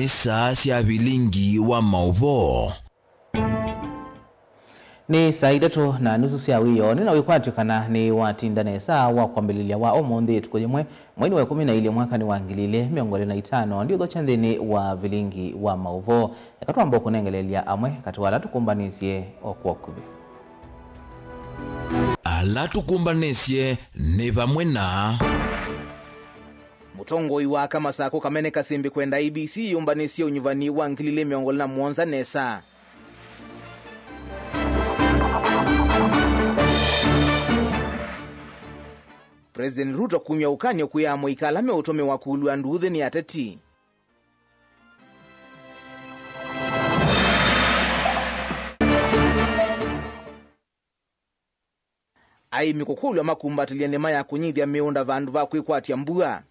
ni saa cia bilingi wa mauvo. Ni saa 3:30 cia wiyo na wikwatikana ni watindane saa wa kwambililia wa omonde tukojemwe mwezi wa 12 mwaka ni wa 2025 ndio dochandeni wa bilingi wa mauvo yakatwamba kunengelelia amwe katwala tukumbanisye okwokubi ala tukumbanisye ni bamwe na Mutongo iwa kama sako kamene kasimbi kwenda IBC yumbanisye unyivani wa 2024 nesa. President Ruto kumya ukanyo kuyamo ikalame utome wa kuulua nduthi ni ateti. Ai mikokulu ya makumbatilia nema ya kunyithia miunda vandu va kuikwatia mbua.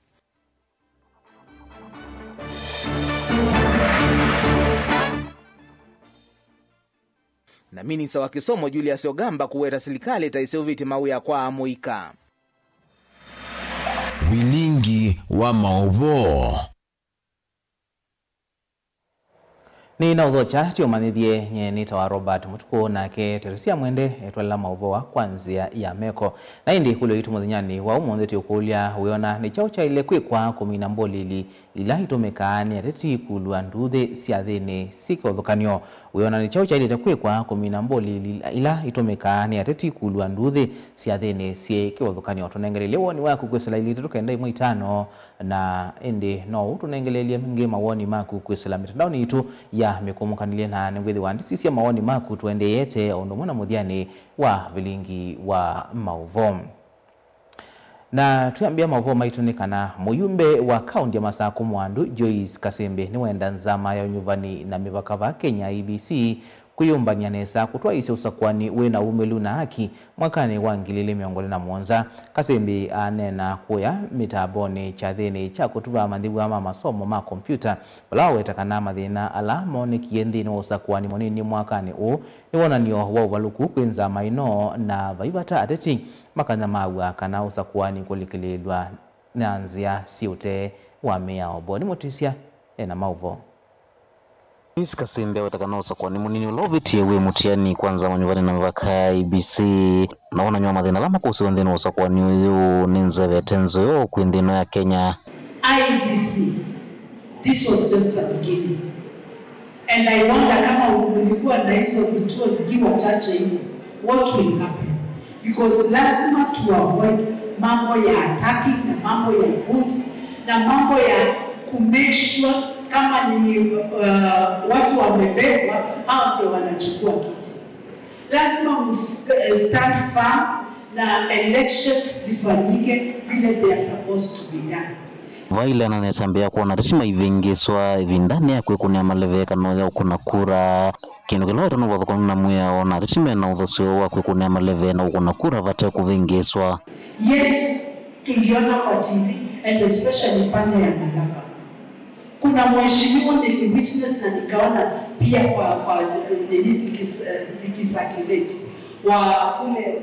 Na minisa wa kisomo Julius Ogamba kuweta serikali itaiseviti mauya kwa amoika. bilingi wa mauvo. ni na udhocha tio manithie nye nita wa Robert Mutuku na ke Teresia Mwende etwala mauvo wa kwanzia ya meko na indi kule itu muthinyani wa umonde tio kulia uyona ni chao cha ile kwikwa 12 ila itomekani ateti kulua nduthe cia thini sikothukanio uyona ni chao cha ile kwikwa 12 ila itomekani ateti kulua nduthe cia thini sikothukanio tunengelele woni waku kwesela ile tukenda 5 na indi no tunengelelie mingi mawoni maku kwesela mitandao itu ya mikomukanile na ngwithi wandisisia mawoni maku tuende yete ondo mwana muthiani wa bilingi wa mauvo. Na tuambia mauvo maitunikana muyumbe wa kaunti ya Masako Mwandu Joyce Kasembe ni wenda nzama ya unyuvani na mivaka va Kenya IBC kuyumbania nesa kutwa ise usakwani wena umelu na haki mwakani wa 2024. Kasembe anena kuya mitabone cha thini cha kutuba mandhibu ama masomo ma kompyuta wala wetakana mathina ala mone kiendi no usakwani monini mwakani ni wonanio wa ubaluku kwinza maino na vaibata ateti makanya mawa kana usakwani kulikililwa nanzia siute wa mea oboni motisia ena mauvo. Joyce Kasembe watakana usakwani munini ulovitie we mutiani kwanza manyuvani na mivaka IBC naona nywa mathina lama kuhusu wendino usakwani uyu ninza vetenzo yo kuindino ya Kenya. IBC, this was just the beginning. And I wonder kama ulikuwa na hizo vituo zikiwa chache hivi, what will happen? Because lazima to avoid mambo ya attacking na mambo ya goods na mambo ya kumake sure kama ni watu wamebebwa hao ndio wanachukua kiti. Lazima stand firm na elections zifanyike vile they are supposed to be done. Vaila na netambia kuona rishima ivingiswa vindane ya kwekunia maleve kano ya ukuna kura kino kilo ito nuwa vakonu na muya ona rishima na udhosio wa kwekunia maleve na ukuna kura vate kuvingiswa. Yes, tuliona kwa TV and especially pande ya Malava. Kuna mheshimiwa ni witness na nikaona pia kwa nini zikisakileti wa kule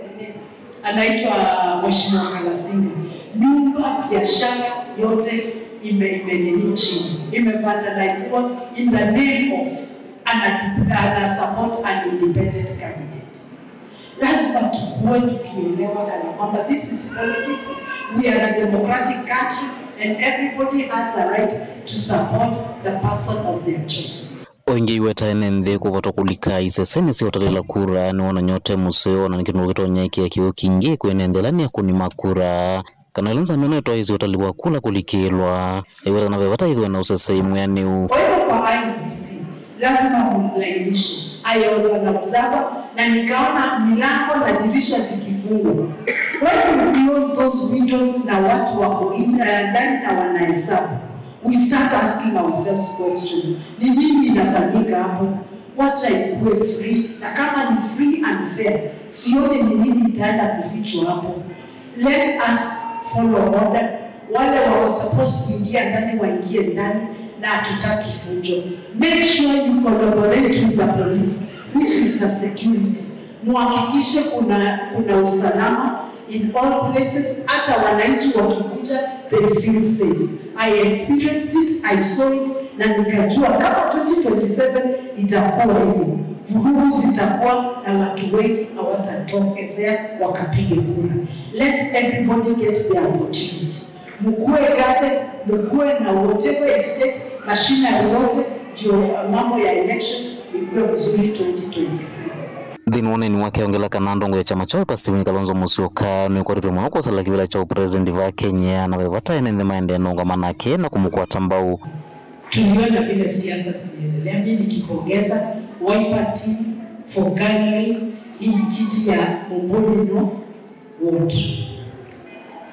anaitwa mheshimiwa Kalasinga. Nyumba biashara yote imenini chini, imevandaliziwa in the name of an support an independent candidate. Lazima tukue tukielewa kana kwamba this is politics, we are a democratic country and everybody has a right to support the person of their choice. Oingi weta enende kuvoto kulika iseseni si otalela kura ni wana nyote museo na nikinu kito nyeki ya kiyo kingi kuenendelani ya kunima kura kana lenza meno ito hizi otaliwa kula kulikilwa iweta na vevata hidhwe na useseimu ya niu. Kwa hiyo kwa IBC lazima kumlainisha. I was an observer na nikaona milango na dirisha zikifungwa. When we close those windows na watu wako ndani na wanahesabu, we start asking ourselves questions. Ni nini inafanyika hapo? Wacha ikuwe free, na kama ni free and fair, sioni ni nini itaenda kufichwa hapo. Let us follow order. Wale wako supposed kuingia ndani waingie ndani na tutaki fujo. Make sure you collaborate with the police, which is the security. Muhakikishe kuna usalama in all places, hata wananchi wakikuja they feel safe. I experienced it, I saw it, na nikajua kama 2027 itakuwa hivyo, vurugu zitakuwa na watu wengi hawatatokezea wakapige kura. Let everybody get their opportunity. Mkuwe guarded, mkuwe na whatever it takes, machinery yote ndio mambo ya elections ikuwe vizuri 2027. Thinone ni wake ongela kana ndongo ya chama chao Stephen Kalonzo Musyoka ni kwa rito mwanako sala kibila cha president wa Kenya na wevata ene maendeleo ngamana ke na kumkwata mbao. Tuliona vile siasa zinaendelea. Mimi nikipongeza Wiper team for gathering hii kiti ya Mboni North Ward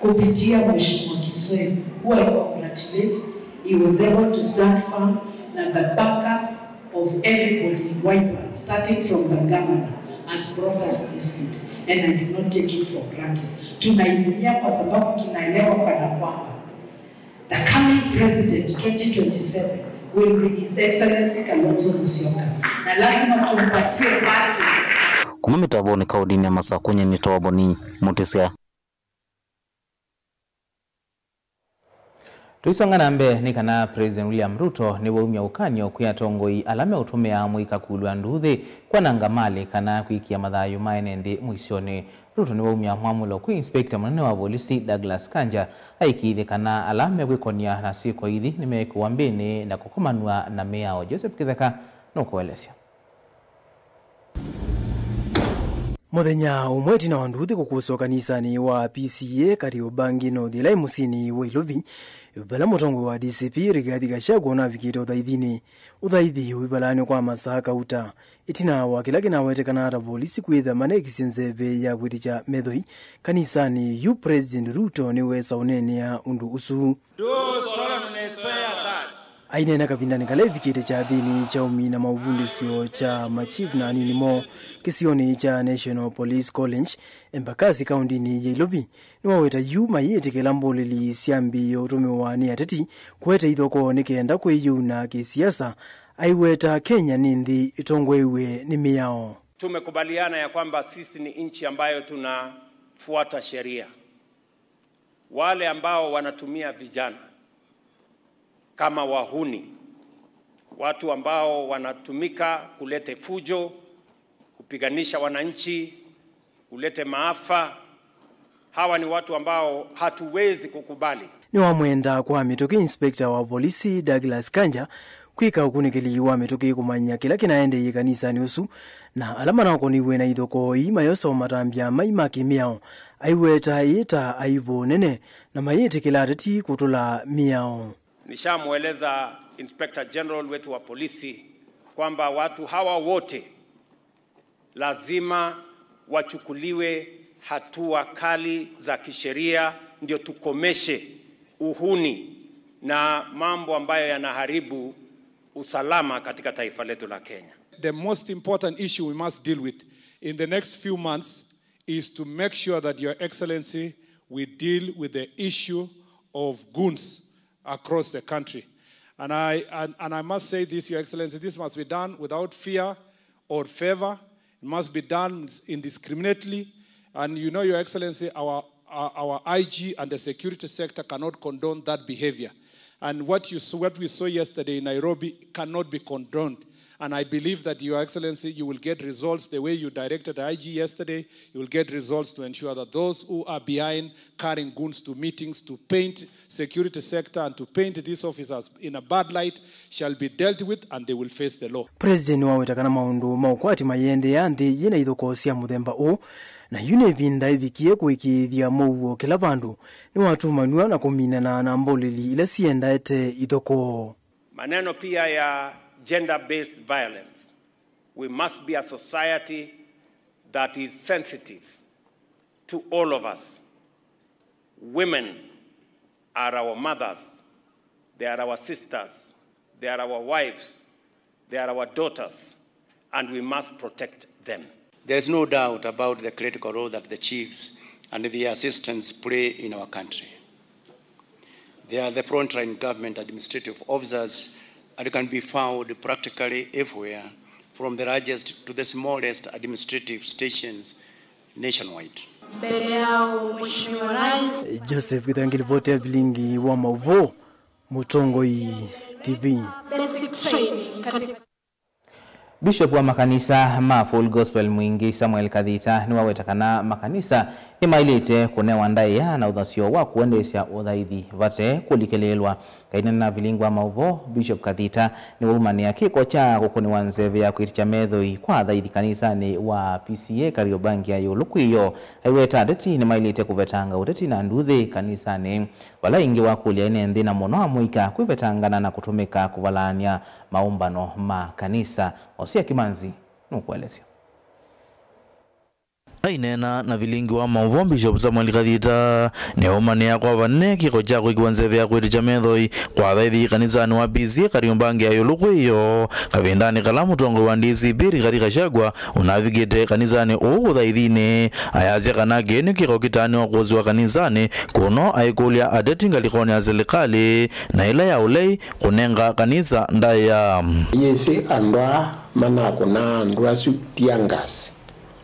kupitia Mheshimiwa Kisoi, who I congratulate. He was able to stand firm and the backup of everybody in Wiper, starting from the governor, has brought us this seat, and I do not take it for granted. Tunaivunia kwa sababu tunaelewa kana kwamba the coming president 2027 will be His Excellency Kalonzo Musyoka. Na lazima tumpatie haki. Kuma mitaboni kaudini ya masa kwenye mitawaboni Mutisia. Tuisonga nambe ni kana President William Ruto ni waumia ukanyo kuya tongoi alame utumia muika kulua nduthi kwa nangamali kana kuikia madhayu maenendi mwisioni. Ruto ni waumia mwamulo ku inspector mnene wa polisi Douglas Kanja aikithi kana alame kwikonia na siko hithi nimekuwa mbini na kukumanua na meao Joseph Kitheka nukuelesya. Muthenya umweti na wanduthi kukuswa kanisani wa PCA Kariobangi no thilai musini wa Ilovi bala mutongo wa DCP Rigathi Gachagua na vikito uthaithi wibalani kwa masaa kauta itina wa kila kinawetekana ata polisi kwitha manekisi nzeve ya gwiticha methoi kanisani yu President Ruto ni wesa unene ya undu usu aine na kavindani kale vikite cha dhini cha umina mauvundisio cha machief na nini mo kisioni cha National Police College Embakasi County ni Ilovi ni waweta yu mayete kelamboli siambi ya utumewa ni ateti kuweta idhoko nikenda kwe yu na kisiasa aiweta Kenya nindi itongwewe ni miao. Tumekubaliana ya kwamba sisi ni nchi ambayo tunafuata sheria. Wale ambao wanatumia vijana kama wahuni, watu ambao wanatumika kulete fujo, kupiganisha wananchi, kulete maafa, hawa ni watu ambao hatuwezi kukubali. Ni wamwenda kwa mitoki inspector wa polisi Douglas Kanja kwika ukunikili wa mitoki kumanya kila kinaende kanisa ni usu na alama nako niwe na idoko imayoso matambia maimaki miao aiweta ita aivo nene na mayete kila atati kutula miao. Nishamueleza Inspector General wetu wa polisi kwamba watu hawa wote lazima wachukuliwe hatua kali za kisheria ndio tukomeshe uhuni na mambo ambayo yanaharibu usalama katika taifa letu la Kenya. The most important issue we must deal with in the next few months is to make sure that Your Excellency we deal with the issue of goons across the country. And I must say this, Your Excellency, this must be done without fear or favor. It must be done indiscriminately. And you know, Your Excellency, our IG and the security sector cannot condone that behavior. And what we saw yesterday in Nairobi cannot be condoned. And I believe that, Your Excellency, you will get results the way you directed the IG yesterday. You will get results to ensure that those who are behind carrying goons to meetings, to paint security sector and to paint these officers in a bad light shall be dealt with and they will face the law. President wawetakana maundu maukwati mayende ya nthi yina ithukosia muthemba u na yune vinda ivikie kuikithia mouo kila vandu ni watu manua na kuminana na mbolili ila sienda ete ithoko. Maneno pia ya gender-based violence. We must be a society that is sensitive to all of us. Women are our mothers, they are our sisters, they are our wives, they are our daughters, and we must protect them. There's no doubt about the critical role that the chiefs and the assistants play in our country. They are the frontline government administrative officers and can be found practically everywhere, from the largest to the smallest administrative stations nationwide. Joseph Githangili vote bilingi wa mauvo mutongoi TV. Bishop wa makanisa ma Full Gospel Mwingi Samuel Kadhita ni wawetakana makanisa imailite kunewa ndai ya na udhasio wa kuendesha udhaithi vate kulikelelwa kaina na vilingwa mauvo. Bishop Kadhita ni waumani ya kiko cha kukuni wanzeve ya kuiticha medhoi kwa dhaithi kanisa ni wa PCA Kariobangi ya yuluku iyo haiweta adeti ni mailite kuvetanga udeti na nduthi kanisa ni wala ingi wakulia ine ndina mono amuika kuvetangana na kutumika kuvalania maumbano makanisa. Osia Kimanzi nukuelezea. Ainena na vilingi wa mauvo Bishop Samuel Kadhita ni umania kwa vane kiko chako ikiwanzeve ya kuiticha medhoi kwa dhaithi kanisa ni wa PCA Kariobangi ya yuluku iyo kavindani kalamu tongo wa DCP katika shagwa unavigite kanisa ni udhaithine ayaze kanage ni kiko kitani wa kuzi wa kanisa ni kuno aikulia adeti ngalikoni ya serikali na ila ya ulei kunenga kanisa ndaya yesi andwa manako na andwa sutiangas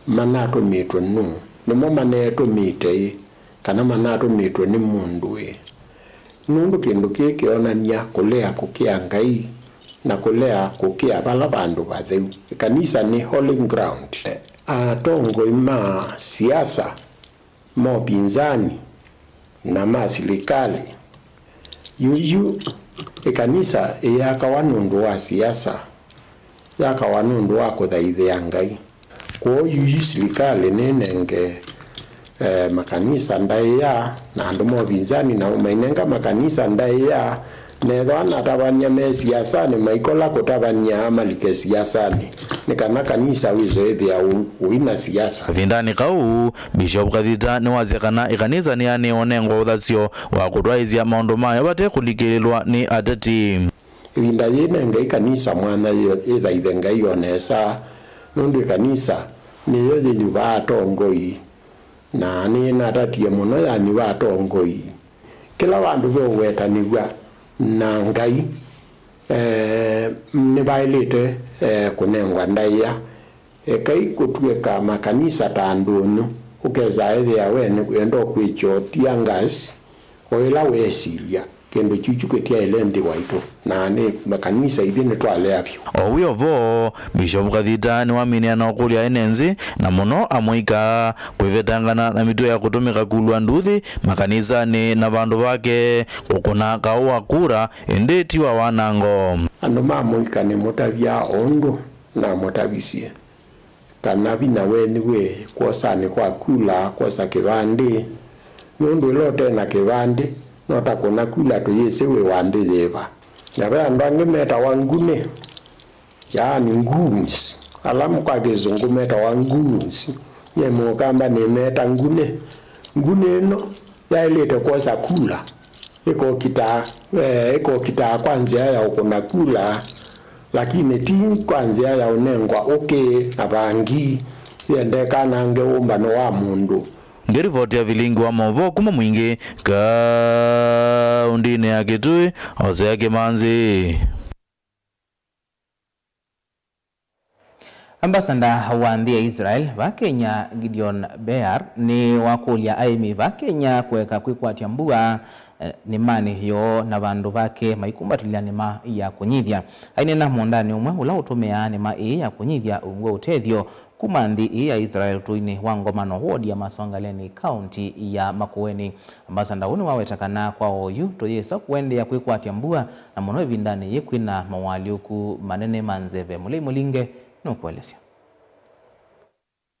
manato mitwe nu nimo maneto mite kana manato mitwe ni mundu nundu kindu kiki onania kulea kukia ngai na kulea kukia bala bandu batheu. Kanisa ni holy ground. Atongo ima siasa mo pinzani na serikali yuyu kanisa yakawanundu wa siasa yakawanundu wa kuthaithia ngai kwa yuyu serikali nenenge makanisa ndaya na andu mo pinzani na mainenga makanisa ndaya nedwana tabanya me siasa ni maikola kutabanya amalike siasa ni kana kanisa wizo ebya uina siasa vindani kau. Bishop Kadhita ni wazekana ikanisa ni ane onengo udhasio wa kudwaizia maondo maya bate kulikelelwa ni adeti vinda yene ngai kanisa mwana ida idenga yonesa nundu kanisa ni yodi ni batongoi na ni na tatie muno ya ni batongoi kila bandu bo wetanigwa na ngai ni bailete kunengwa ndaya kai kutweka makanisa tandunu ukeza ede yawe ni endo kwicho tiangas oila wesilia kendo chuchu ketia elendi waito na ni makanisa idine twale apyo owiyo vo. Bishop Kadhita ni waminia na okulia enenzi na mono amuika kuivetangana na mitu ya kutumika kulwa nduthi makanisa ni na vandu vake kukuna kauwa kura endeti wa wanango ando mamuika ni motavia ondo na motavisie kana vina weni we kosa ni kwa kula kosa kivandi nundu ilote na kivandi nota kuna kula to yese we wande yeba yabe andange meta wangune yani nguns alamu kwa gezungu meta wanguns ye mukamba ni meta ngune no ya ilete kosa kula iko kita kwanza ya ukona kula lakini ti kwanza ya unengwa okay abangi yende kana nge umbano wa mundu ngeri vote ya vilingi wa mauvo kuma mwingi ka undine ya Kitui Hosea Kimanzi. Ambasanda wa ndia Israel va Kenya Gideon Bear ni wakulia aimi va Kenya kuweka kwikwatia mbua ni mani yo na vandu vake maikumbatiliya nima ya kunyithia ainena mondani umwe ula utumia nima ya kunyithia umwe utethio kumandi ya Israel tuini wa ngomano wodi ya Masongaleni county ya Makueni. Ambasanda uni wawetakana kwa oyu toyesa kuende ya kwikwatia mbua na mono evindani yekwina mawaliuku manene manzeve mulei mulinge nukuelesya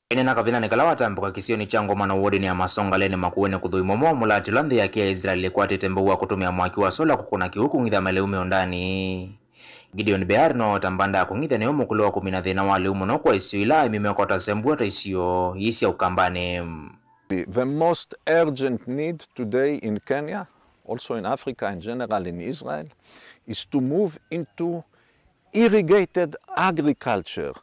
ine nakavina nikala watambuka kisioni chango mana wodi ni ya Masongaleni Makueni kuthuimomo mulati landhi ya kia Israeli kwa titembuwa kutumia mwaki wa sola kukuna kihuku ngitha maleume ondani. Gideon Bear no tambanda kungitha ni umukulu wa kuminathina wale umuno kwa isuila imimekota sembuata isio isi ya ukambane. The most urgent need today in Kenya, also in Africa in general in Israel, is to move into irrigated agriculture.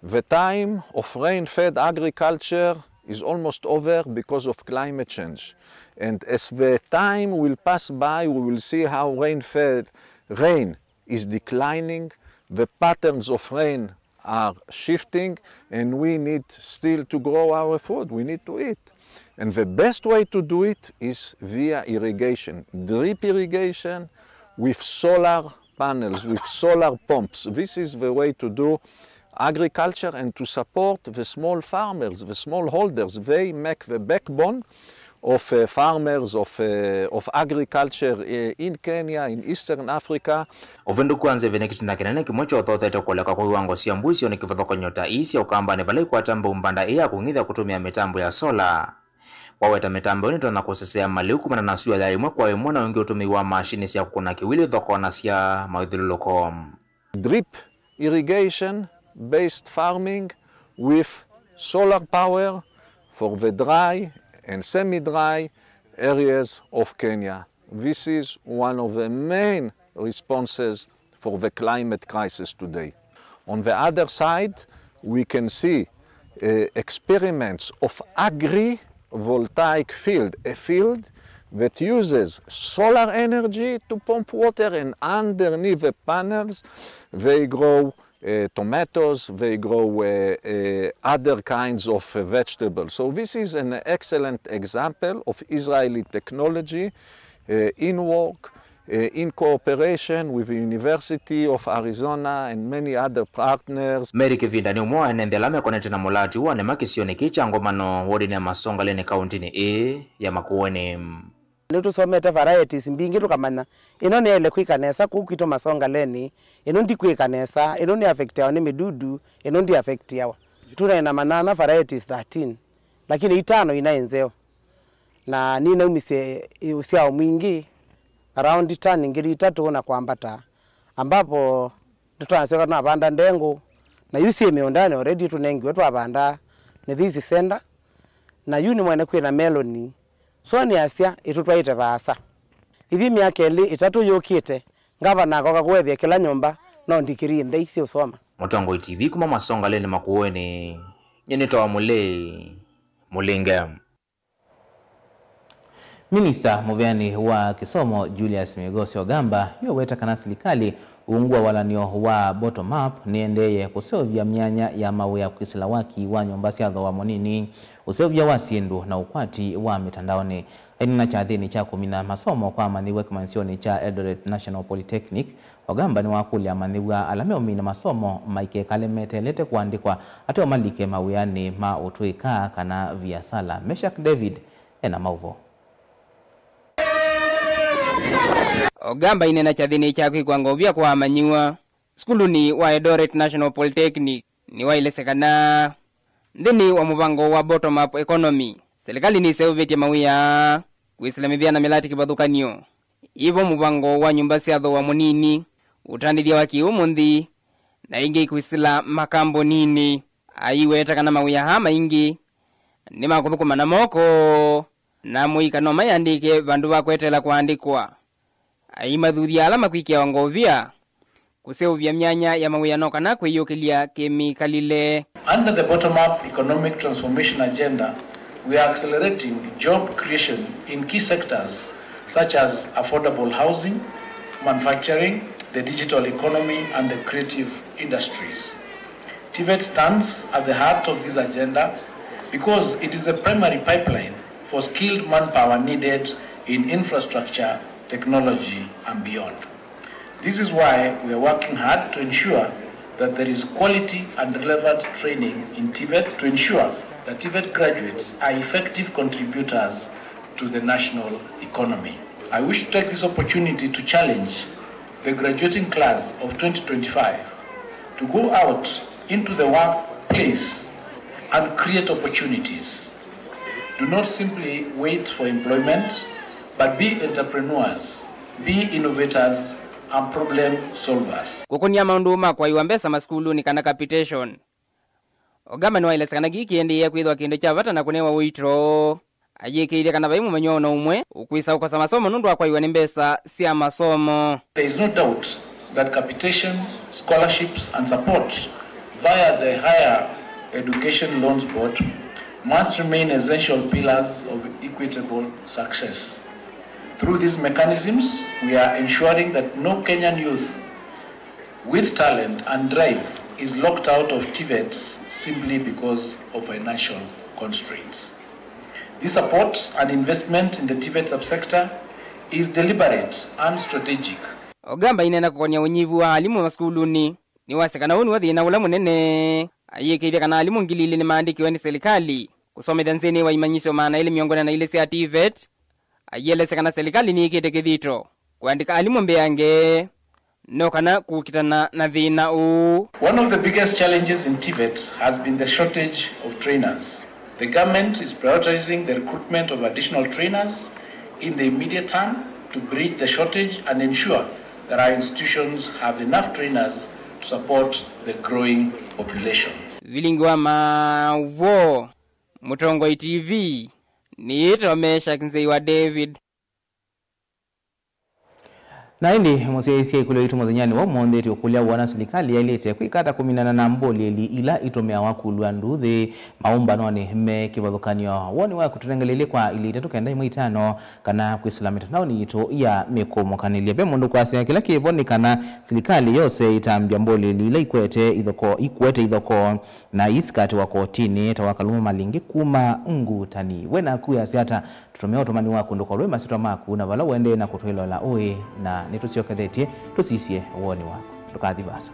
The time of rain-fed agriculture is almost over because of climate change. And as the time will pass by, we will see how rain is declining, the patterns of rain are shifting, and we need still to grow our food, we need to eat. And the best way to do it is via irrigation, drip irrigation with solar panels, with solar pumps. This is the way to do agriculture and to support the small farmers, the small holders. They make the backbone of farmers, of agriculture in Kenya, in Eastern Africa. Ovendu kwanze vene kitinda kinene kimocho othothete kuleka kwa iwango cia mbusio nikivatho nyota isi ukamba ne vale kwa tambo mbanda iya kung'ithia kutumia mitambo ya sola. Waweta mitambo ni tona kusesea mali kumana na suya ya imwe kwa imwe na wengi utumiwa mashini cia kukuna kiwili thoko na cia maithiluloko. Drip irrigation based farming with solar power for the dry and semi-dry areas of Kenya. This is one of the main responses for the climate crisis today. On the other side, we can see experiments of agrivoltaic field, a field that uses solar energy to pump water, and underneath the panels they grow tomatoes, they grow other kinds of vegetables. So this is an excellent example of Israeli technology in work, in cooperation with the University of Arizona and many other partners. Mary Kivinda ni umwa enendela mekonete na mulati uwa nema kisione kicha ngomano wodi ni Masonga lene kauntini ya Makueni. Nutu somete varieties mbingi tukamanya ino ni ele kwikanesa kukito Masonga leni ino ndi kwikanesa ino ni affect yawa ni midudu ino ndi affect yawa tuna ina manana varieties 13 lakini itano inaenzeo na nina umise usiao mwingi around 10 ngiri 3 na kuambata ambapo tutanaseka na banda ndengo na yusi emeondane already tunengi wetu abanda ne visi senda na yuni mwene kwina meloni so ni asia itutwaite basa ithi miaka eli itatu yukite ngava nako kakwethia kila nyumba no ndikiri ndai cio soma Mutongo TV kuma Masonga lene Makueni nyenito wa Mulinge. Minista muvyani wa kisomo Julius Migosi Ogamba yoweta kana serikali uungwa walanio wa bottom up niendeye kusovya myanya ya mawe ya kwisila waki wa nyumba siatho wa monini usovya wasiendu na ukwati wa mitandaoni. Aina cha thini cha kumina masomo kwa maniwe kimansioni cha Eldoret National Polytechnic. Ogamba ni wakuli amaniwa alameomina masomo maike kalemete lete kuandikwa ateo malike mawiyani utuika kana via sala. Meshak David ena mauvo. Ogamba inena cha thini cha kwikwango vya kwa amanyiwa skulu ni wa Eldoret National Polytechnic ni wa ilesekana ndini wa mubango wa bottom up economy. Serikali ni seuveti mawia kuislamithia na milati kibadhukanio. Ivo mubango wa nyumba siatho wa munini utandithia waki umundi na ingi kuisila makambo nini aiweta kana mawia hama ingi ni makuthukuma na moko na muikano mayandike vandu vakwetela kuandikwa aimathuthia alama kwikia wangovia kuseuvya myanya ya mawiyano kana kwiyukilia kemikalile. Under the bottom-up economic transformation agenda, we are accelerating job creation in key sectors such as affordable housing, manufacturing, the digital economy, and the creative industries. TVET stands at the heart of this agenda because it is a primary pipeline for skilled manpower needed in infrastructure, technology, and beyond. This is why we are working hard to ensure that there is quality and relevant training in TVET to ensure that TVET graduates are effective contributors to the national economy. I wish to take this opportunity to challenge the graduating class of 2025 to go out into the workplace and create opportunities. Do not simply wait for employment, but be entrepreneurs, be innovators, and problem solvers. Kukunia maunduma kwa iwambesa maskulu ni kana capitation. Ogamba ni wailesekana giki ya kuidhwa kinde cha vata na kunewa uitro. Ajike ile kana vaimu manyo na umwe, ukuisa ukasa masomo nundu kwa iwa nimbesa siya masomo. There is no doubt that capitation, scholarships, and support via the Higher Education Loans Board must remain essential pillars of equitable success. Through these mechanisms, we are ensuring that no Kenyan youth with talent and drive is locked out of TVETs simply because of financial constraints. This support and investment in the TVET subsector is deliberate and strategic. ogamba inena kukonia unyivu wa alimu maskuluni ni wasekana hunu wa thina ula munene ayikithia kana alimu ngilili ni maandikiwe ni serikali kusomethia nzini wa imanyiso maana ile miongoni na ile cia TVET ayelesekana serikali ni ikite kithito kuandika alimu mbeange no kana kukitana na thina u. One of the biggest challenges in Tibet has been the shortage of trainers. The government is prioritizing the recruitment of additional trainers in the immediate term to bridge the shortage and ensure that our institutions have enough trainers to support the growing population. Vilingwa mauvo Mutongo TV ni Tomesha Kinzei wa David. Na hindi musiaisia ikulo itu mwadhinyani wa mwondeti ukulia wana silikali ya ilete kuikata kuminana na mboli ila itomea wakulu nduthi maumba noni me kibadhukanyo wani wa kutunengelele kwa ilite tukenda imu itano kana kuisilamita nao ni ito ya mikomo kanilia be mundu kwa siya kila kiboni kana silikali yose itambia mboli ila ikwete idhoko na iskati wako tini tawakalumu malingi kuma ngutani wena kuya siata tutomea otomani waku ndoko lwema sito maku na vala uende na kutuhilo la oe na nitusio kadhetie tusisie uoni wako tukadhibasa.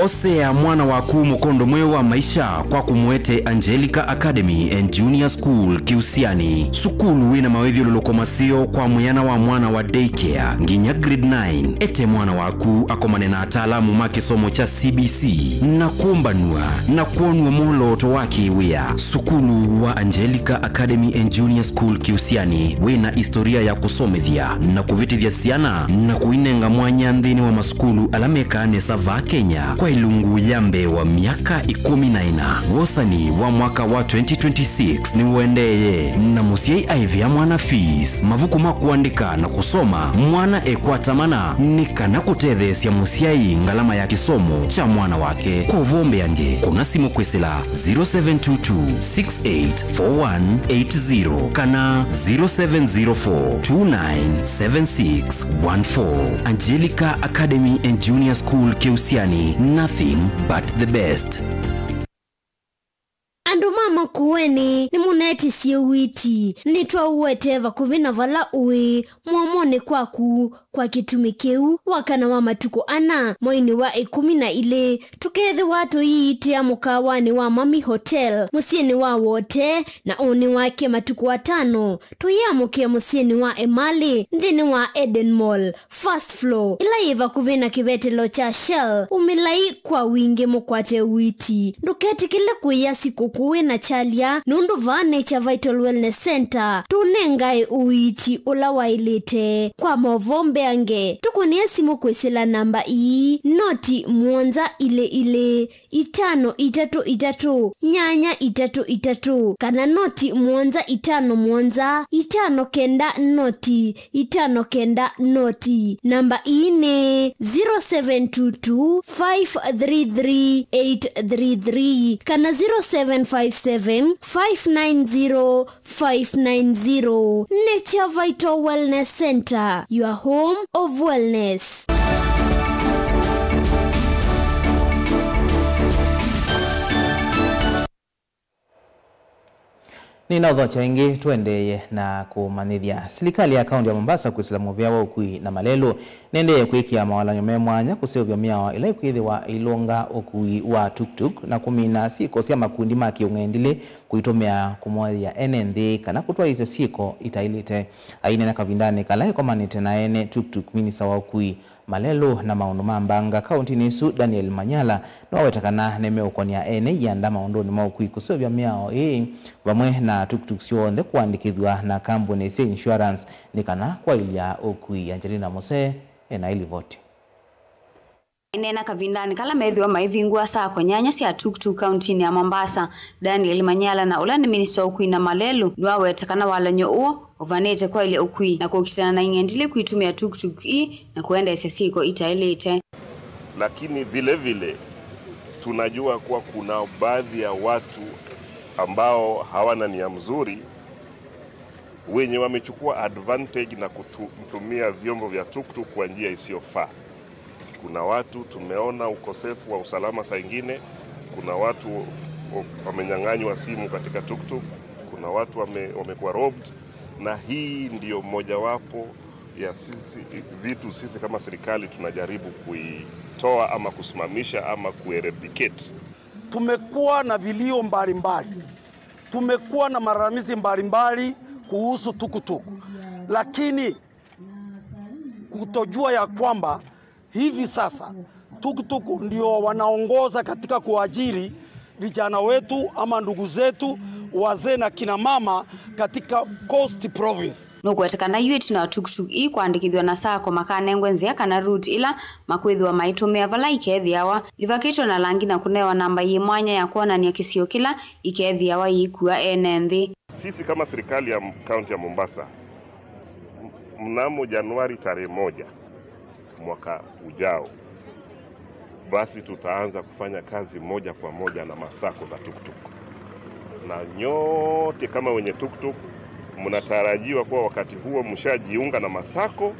Osea mwana waku mukondo mwe wa maisha kwa kumwete Angelica Academy and Junior School Kiusiani. Sukulu wina mawedhi lolokomasio kwa muyana wa mwana wa daycare nginya grade 9. Ete mwana waku akomane na ataalamu makisomo cha CBC na kuombanua na kuonua moloto waki wea. Sukulu wa Angelica Academy and Junior School Kiusiani wina historia ya kusomethia na kuvitithia siana na kuinenga mwanya ndini wa masukulu alameka nesava Kenya kwa ilungu yambe wa miaka 14. Wosani wa mwaka wa 2026 ni uendeye na musiai aivia mwana fees mavuku makuandika na kusoma mwana ekwatamana nika na kutethesia musiai ngalama ya kisomo cha mwana wake. Kwa uvombe yange kuna simu kwesila 0722684180 kana 0704297614. Angelica Academy and Junior School Kiusiani, nothing but the best. Andu mama kuweni ni muneti siye witi nitwa uweteva kuvina vala uwe muamone kwaku kwa kitumikeu wakana wa matuko ana moini wa 12 tukethe watu yiiti ya mukawani wa Mami Hotel musieni wa wote na oni wake matuko 5 tuyamukia musieni wa Emali ndini wa Eden Mall first floor ila iva kuvina kibetelo cha Shell umilai kwa wingi mukwate witi nduketi kile kuya siku kuwe na chalia nundu vane cha Vital Wellness Center tunengai uiti ula wailite kwa movombe ange tukunia simu kwesila namba ii noti muonza ile 533 nyanya 33 kana noti muonza 5 muonza 5 kenda noti 5 kenda noti namba ii ne 0722 533 833 kana 0757-590-590. Nature Vital Wellness Center, your home of wellness. Nina udhocha ingi tuendeye na kumanithia. Silikali ya kaunti ya Mombasa kuislamu vyawa ukui na malelo nendeye kuikia mawala nyume mwanya kusevyo miawa ila ikuithi wa ilonga ukui wa tuk-tuk na kumina siko siya makundi maki ungendile kuitomea kumwathi ya NND kana kutua ise siko itailite. Aine na kavindane kalahe komanite na ene tuk-tuk minisa wa ukui malelo na maundu mambanga kaunti nisu Daniel Manyala na wawetakana nemeo kwa niya ene yanda maundu ni maukui kusevya miao vamwe na tuk-tuk sionde kuandikidwa na kampuni si insurance nikana kwa ilia ukui. Angelina Mose na ilivoti. Inena kavindani kala methiwa maivingua saa kwa nyanya sia tuk-tuk kaunti ya Mombasa. Daniel Manyala na ula ni minisa ukui na malelu nwa wetakana walanyo uo ovanete kwa ile ukui na kukisana na ingendile kuitumia tuk-tuk na kuenda isesiko itailete. Lakini vile vile tunajua kuwa kuna baadhi ya watu ambao hawana nia mzuri wenye wamechukua advantage na kutumia vyombo vya tuk-tuk kwa njia isiyofaa. Kuna watu tumeona ukosefu wa usalama saa ingine, kuna watu wamenyang'anywa simu katika tuktuk, kuna watu wamekuwa robbed, na hii ndio mojawapo ya sisi kama serikali tunajaribu kuitoa ama kusimamisha ama kueradicate. Tumekuwa na vilio mbalimbali, tumekuwa na malalamizi mbalimbali kuhusu tukutuku, lakini kutojua ya kwamba hivi sasa tukutuku ndio wanaongoza katika kuajiri vijana wetu ama ndugu zetu wazee na kina mama katika Coast Province. Nukwetekana yueti na tukutuku ii kuandikithwa na sako makanengwe nzia kana route ila makwithwa maitumia vala ikethiawa livakitwa na langi na kunewa namba yi mwanya ya kuonania kisio kila ikethiawa yikuwa ene nthi. Sisi kama serikali ya kaunti ya Mombasa mnamo Januari tarehe 1 mwaka ujao basi tutaanza kufanya kazi moja kwa moja na masako za tuktuk. Na nyote kama wenye tuktuk mnatarajiwa kwa wakati huo mshajiunga na masako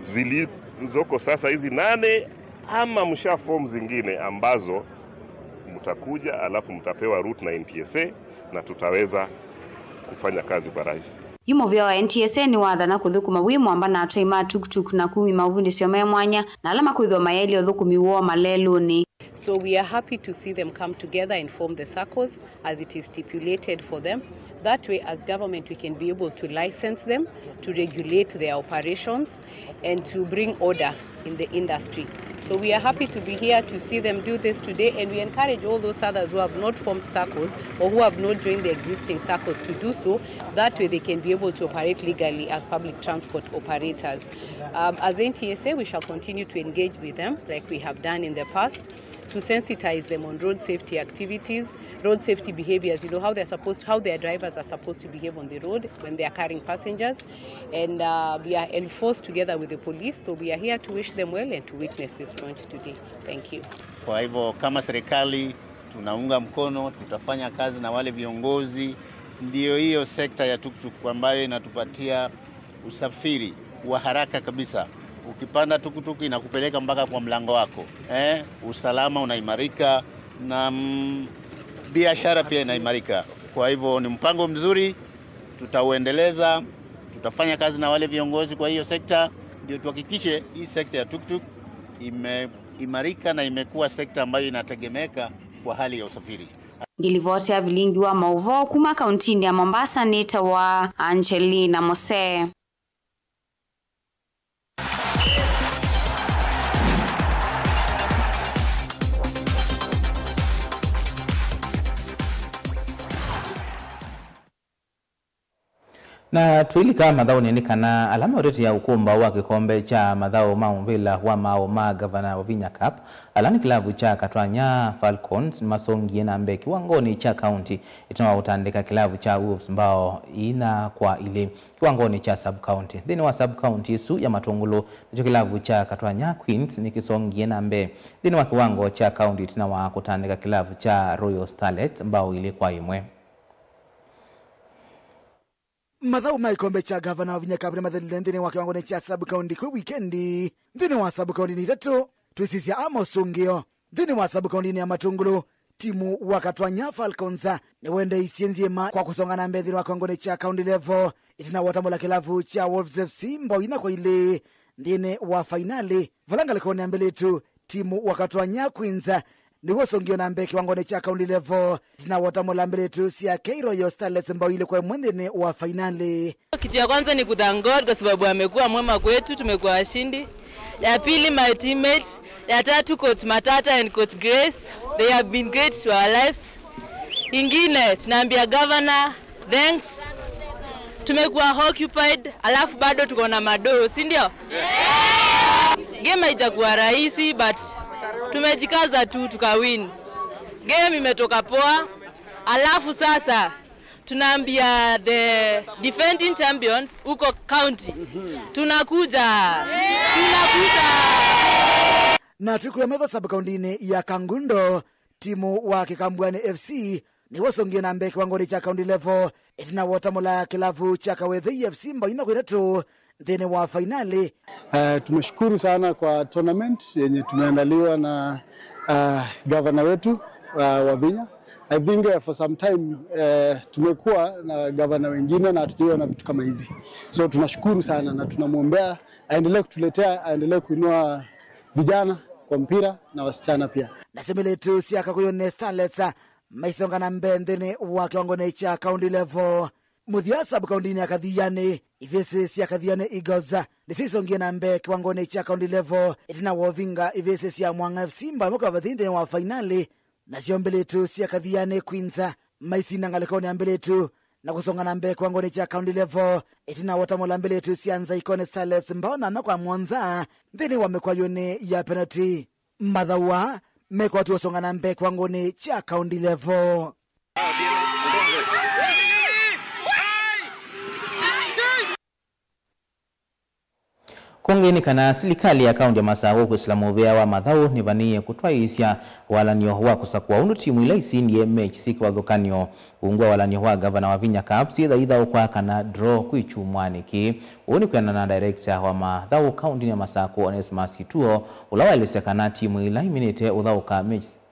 zilizoko sasa hizi 8 ama msha form zingine ambazo mtakuja alafu mtapewa route na NTSA na tutaweza kufanya kazi kwa rahisi. Yumo vya wa NTSA ni wathana kuthukuma wi mwamba na atoi ma tuktuk na kumi mavundi sio mwanya na alama kuithwa mayeli othukumi wo maleluni. So we are happy to see them come together and form the SACCOs as it is stipulated for them. That way, as government, we can be able to license them, to regulate their operations, and to bring order in the industry. So we are happy to be here to see them do this today, and we encourage all those others who have not formed SACCOs or who have not joined the existing SACCOs to do so. That way they can be able to operate legally as public transport operators. As NTSA, we shall continue to engage with them like we have done in the past, to sensitize them on road safety activities, road safety behaviors, how their drivers are supposed to behave on the road when they are carrying passengers. And we are enforced together with the police, so we are here to wish them well and to witness this launch today. Thank you. Kwa hivyo kama serikali tunaunga mkono, tutafanya kazi na wale viongozi, ndio hiyo sekta ya tuktuk ambayo inatupatia usafiri wa haraka kabisa. Ukipanda tukutuku inakupeleka mpaka kwa mlango wako. Usalama unaimarika na biashara pia inaimarika. Kwa hivyo ni mpango mzuri, tutauendeleza, tutafanya kazi na wale viongozi kwa hiyo sekta, ndio tuhakikishe hii sekta ya tuktuk imeimarika na imekuwa sekta ambayo inategemeka kwa hali ya usafiri. Ngilivotea vilingi wa mauvo kuma kauntini ya Mombasa, nita wa Angelina Mose. Na tuilika madhao nienikana alama ureti ya ukumba wa kikombe cha madhao maumvila wa maoma gavana wa Vinya Cup alani kilavu cha Katwanya Falcons masongi na mbe kiwangoni cha county itawa utandika kilavu cha Wolves mbao ina kwa ile kiwangoni cha sub county. Dini wa sub county su ya Matungulu nicho kilavu cha Katwanya Queens ni kisongi na mbe. Dini wa kiwango cha county itinawa kutandika kilavu cha Royal Starlet mbao ile kwa imwe. Madhao maikombe cha gavana wa Vinya Cup na madhalilendini wa kiwango cha sub county kwa weekendi. Dini wa sub county ni tatu tuisisi ya Amosungio. Dini wa sub county ni ya Matungulu timu wa Katwanya Falcons ni wende isienziema kwa kusonga na mbedhini wa kiwango cha county level. Itina watamula kilavu cha Wolves FC mbao ina kwa ile ndine wa finali. Valanga likoni ya mbele tu timu wa Katwanya Queens ni wasongio na mbeki wangone cha county level. Tina watamula mbele tu siya Royal Starlets mbao ile kwa mwendene wa finali. Kitu ya kwanza ni kuthank God kwa sababu amekuwa mwema kwetu, tumekuwa washindi. Ya pili my teammates, ya tatu coach Matata and coach Grace, they have been great to our lives. Ingine tunaambia governor thanks, tumekuwa occupied alafu bado tuko na madoo, si ndio? Game haijakuwa rahisi but tumejikaza tu tukawin. Game imetoka poa. Alafu sasa tunaambia the defending champions uko county tunakuja. Na tukuya medho sub county ya Kangundo timu wa Kikambwani FC ni wasongio na mbeki wangoni cha county level. Itina watamula kilavu cha Kawethe FC mbao ina kuitatu ndene wa finali. Tumeshukuru sana kwa tournament yenye tumeandaliwa na governor wetu wa Vinya I think for some time tumekuwa na gavana wengine na hatujaona vitu kama hizi. So tunashukuru sana na tunamwombea aendelee kutuletea, aendelee kuinua vijana kwa mpira na wasichana pia. Nasemeletu siaka kuyone Starlets maisonga na mbendene wa kiwango cha county level. Muthia sub-county ni akathiane ivese cia kathiane Eagles nisisongie na mbe kiwango cha county level itina wovinga ivese cia Mwanga FC mbamuka vathinde wa finali na siombeletu cia kathiane Queens maisina ngalekoni ambeletu na kusonga na mbe kiwango cha county level itina watamola mbeletu cia Nzaikone Starlets mbona na kwa Mwanza ndini wamekwa yone ya penalty madhawa mekwa tu songa na mbe kiwango cha county level. Kongeni kana serikali ya kaunti ya Masago kuislamu vya wa madhau ni vanie kutwaisya walanio wa kusakwa unu timu ila isindie mechi siku wa dhukanio ungwa walanio wa gavana wa Vinya Cup sitha idha ukwa kana draw kuichumwaniki uni kwa na director wa madhau kaunti ya Masago Onesmus Kituo ulawa ilisekana timu ila iminite udhauka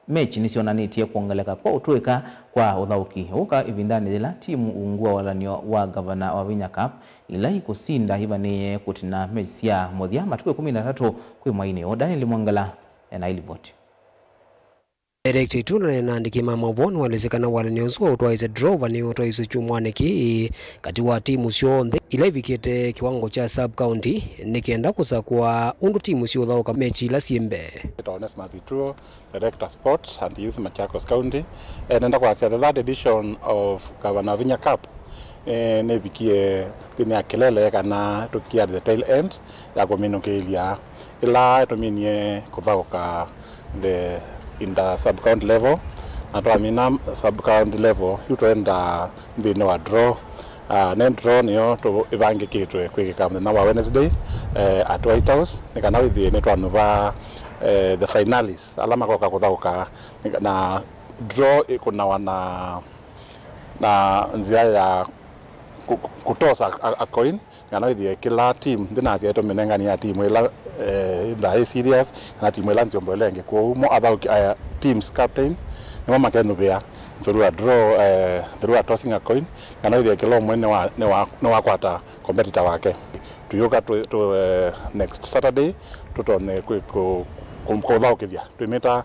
mechi nisionanitie kuongeleka kwa utuweka kwa udhauki uka ivindani zila timu ungua walanio wa gavana wa Vinya Cup ila kusinda hivaniye kutina mechi ya modhia matuwe 13 kwe mwaine Daniel Mwangala na iliboti. Director Ituna na andiki mama wonu walezekana walaniozuwa utwaize draw vani utwaize chumwaniki kati wa timu sionde ila ivikete kiwango cha sub-county nikienda kusakwa undu timu sio dhauka mechi la siembe. Onesmus Kituo, Director Sport and Youth Machakos County. Nenda kwa the third edition of Governor Vinya Cup. Nebikie tini akelele kana tukia at the tail end ya kuminukilia ila tuminie kudhauka the in the sub-county level na tuamina sub-county level yutoenda ndine wa draw name draw niyo to ivange kitwe kwikika na wa Wednesday at White House nikana withi ni twanuva the finalists alama kwa kuthauka na draw ikuna wana na nzia ya kutosa a coin kana withi kila team ndinazi eto menengani ya team ila la serious na team ila nzombo lenge kwa umo other teams captain ni mama kenu bea through a draw through a tossing a coin kana withi kila mwene wa kwata competitor wake tuyoka to next Saturday tutone kumkodhaukithia tuimeta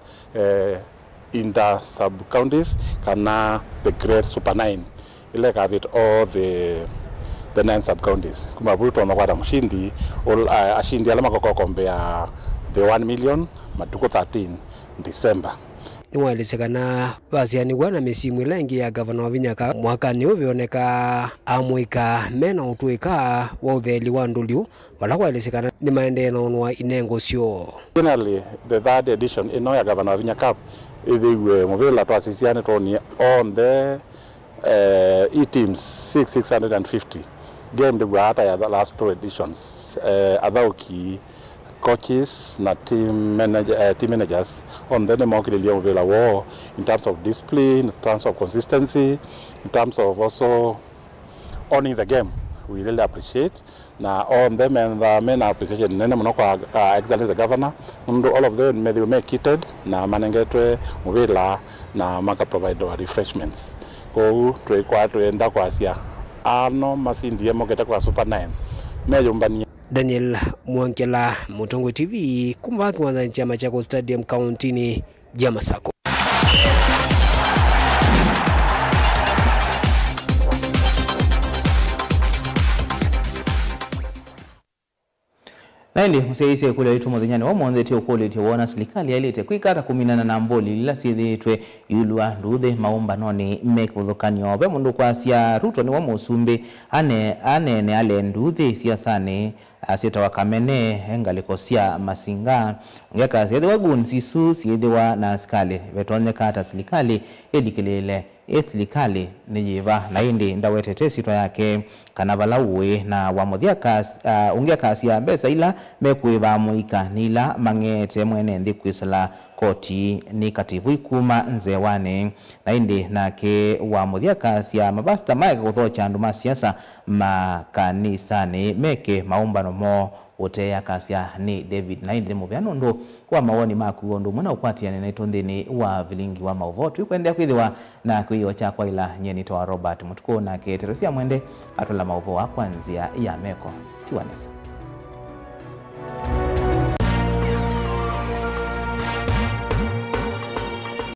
inter sub counties kana the great super 9 ile kavit all the 9 sub counties kuma buto na kwada mshindi ashindi alama kwa kombea the 1 million matuko 13 December ni walisekana basiani wana mesimu lengi ya gavana wa Vinya Cup mwaka ni uvioneka amwika mena utuika wa utheli wa ndulio wala walisekana ni maendeleo wa inengo sio. Finally the third edition ino ya gavana wa Vinya Cup iwe mobile twasisiane toni on the teams 650 game de hata ya the last two editions adhauki coaches na team managers on the democracy vela war in terms of discipline, in terms of consistency, in terms of also owning the game. We really appreciate na on them and the main appreciation nene mno kwa excellence the governor all of them may make kitted na manengetwe muvila na maka provide refreshments ko tuikwa tuenda kwa asia ano masindie moketa kwa super 9 mejumbani. Daniel Mwangela, Mutongo TV, kumba kiwanza nchi ya Machakos Stadium Countini ya Masako. Naindi mseise kule itu mudhinyani wa mwanzeti ukoleti wana serikali yailete kwikata kuminana na mboli lila sithitwe yulwa nduthe maumba noni mekuthukanio obe mundu kwa sia Ruto ni wa musumbi anene ale nduthe siasani asita wakamene engaliko sia masinga ngeka sithi wa gunsisu sithi wa na askali vetonye kata serikali edikilele serikali nijiva na indi ndawetete sitwa yake kanavala uwe na wamuthia ungia kasi ya mbesa ila mekuiva muika nila mangete mwene ndi kwisala koti ni kativu ikuma nzewane na indi nake wamuthia kasi ya mabasta maika kuthocha andu ma siasa makanisani meke maumbano mo utea kasia ni David na indi mubiano ndo kwa mawoni maku ondu muna upatia ni naitondini wa vilingi wa mauvotu kuendea kwithiwa na kuiwa cha kwa ila Nyenita wa Robert Mutuku na Teresia Mwende atola mauvoa kwanzia ya meko tiwanesa.